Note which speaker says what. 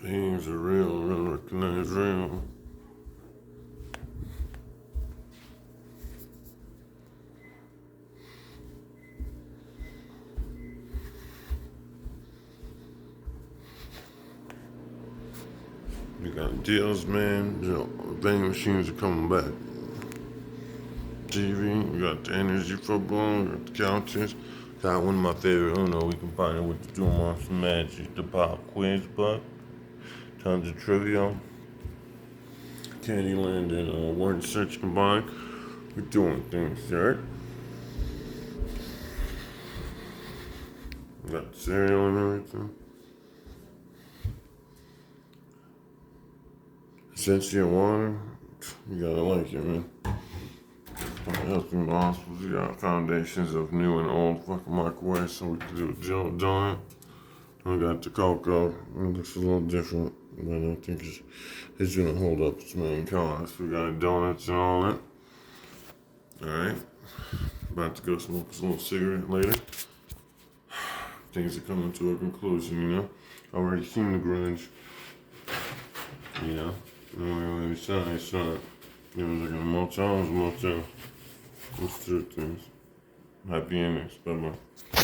Speaker 1: Things are real, real, recognize real. You got deals, man. You know, vending machines are coming back. TV, you got the energy football, you got the couches. Got one of my favorite Uno. We can find it with the Doom Monster Magic, the pop quiz book, tons of trivia, Candyland, and word search combined. We're doing things, right? We got cereal and everything. Essential water, you gotta like it, man. Helping hospitals, we got foundations of new and old fucking microwaves, so we can do a donut. We got the cocoa, it looks a little different, but I think it's gonna hold up its main cause. We got donuts and all that. Alright, about to go smoke a little cigarette later. Things are coming to a conclusion, you know. Already seen the grunge, you know. It's not. It was like a motel, Let's do things. Happy endings. Bye bye.